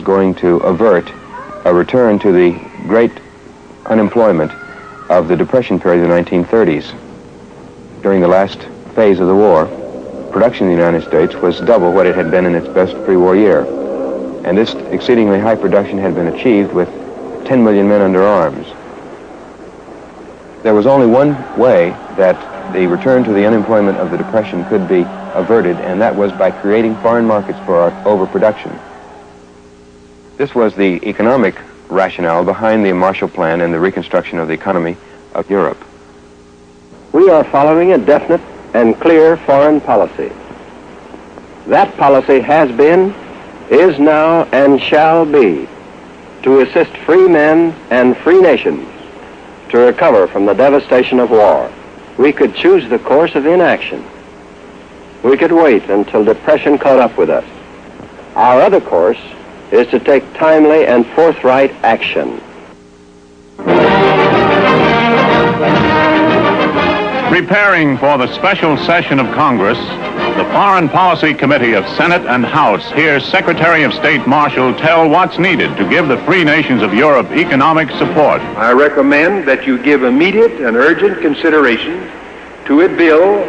was going to avert a return to the great unemployment of the Depression period of the 1930s. During the last phase of the war, production in the United States was double what it had been in its best pre-war year. And this exceedingly high production had been achieved with 10 million men under arms. There was only one way that the return to the unemployment of the Depression could be averted, and that was by creating foreign markets for our overproduction. This was the economic rationale behind the Marshall Plan and the reconstruction of the economy of Europe. We are following a definite and clear foreign policy. That policy has been, is now, and shall be to assist free men and free nations to recover from the devastation of war. We could choose the course of inaction. We could wait until depression caught up with us. Our other course is to take timely and forthright action. Preparing for the special session of Congress, the Foreign Policy Committee of Senate and House hears Secretary of State Marshall tell what's needed to give the free nations of Europe economic support. I recommend that you give immediate and urgent consideration to a bill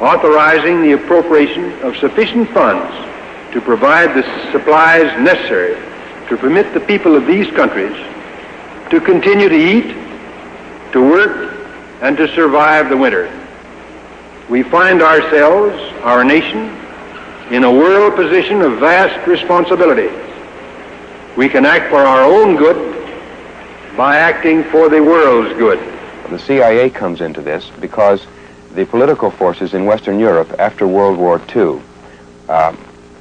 authorizing the appropriation of sufficient funds to provide the supplies necessary to permit the people of these countries to continue to eat, to work, and to survive the winter. We find ourselves, our nation, in a world position of vast responsibility. We can act for our own good by acting for the world's good. The CIA comes into this because the political forces in Western Europe after World War II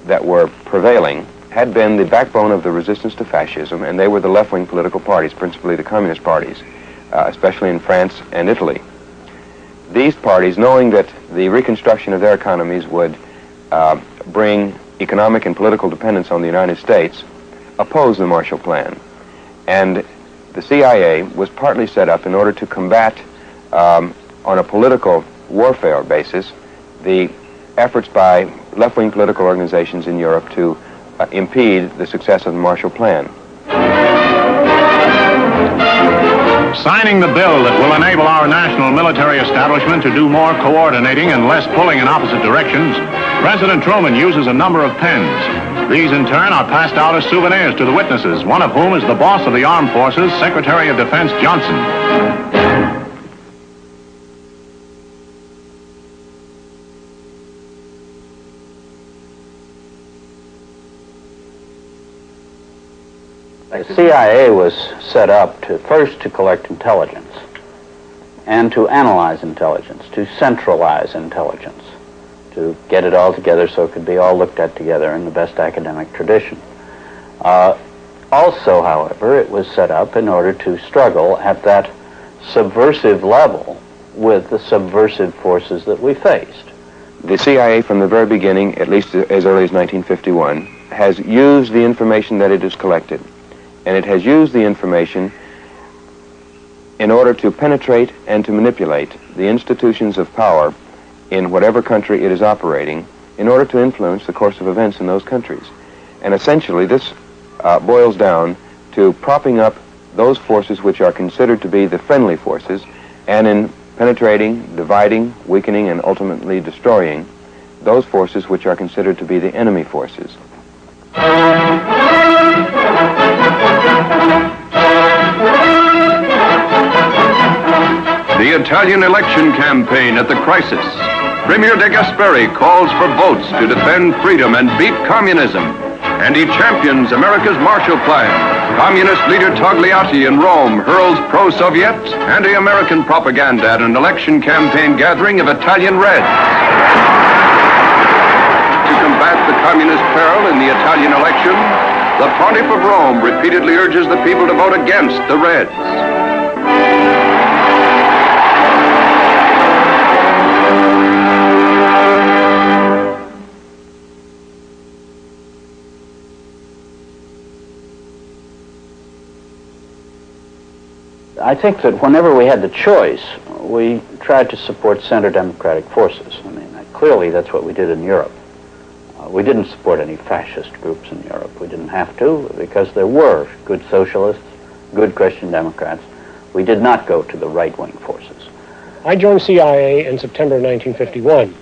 that were prevailing had been the backbone of the resistance to fascism, and they were the left-wing political parties, principally the communist parties, especially in France and Italy. These parties, knowing that the reconstruction of their economies would bring economic and political dependence on the United States, opposed the Marshall Plan. And the CIA was partly set up in order to combat, on a political warfare basis, the efforts by left-wing political organizations in Europe to impede the success of the Marshall Plan. Signing the bill that will enable our national military establishment to do more coordinating and less pulling in opposite directions, President Truman uses a number of pens. These, in turn, are passed out as souvenirs to the witnesses, one of whom is the boss of the Armed Forces, Secretary of Defense Johnson. The CIA was set up first to collect intelligence and to analyze intelligence, to centralize intelligence, to get it all together so it could be all looked at together in the best academic tradition. Also, however, it was set up in order to struggle at that subversive level with the subversive forces that we faced. The CIA from the very beginning, at least as early as 1951, has used the information that it has collected. And it has used the information in order to penetrate and to manipulate the institutions of power in whatever country it is operating in order to influence the course of events in those countries. And essentially this boils down to propping up those forces which are considered to be the friendly forces, and in penetrating, dividing, weakening, and ultimately destroying those forces which are considered to be the enemy forces. The Italian election campaign at the crisis. Premier de Gasperi calls for votes to defend freedom and beat communism. And he champions America's Marshall Plan. Communist leader Togliatti in Rome hurls pro-Soviet, anti-American propaganda at an election campaign gathering of Italian Reds. To combat the communist peril in the Italian election, the Pontiff of Rome repeatedly urges the people to vote against the Reds. I think that whenever we had the choice, we tried to support center democratic forces. I mean, clearly that's what we did in Europe. We didn't support any fascist groups in Europe. We didn't have to because there were good socialists, good Christian Democrats. We did not go to the right-wing forces. I joined CIA in September 1951.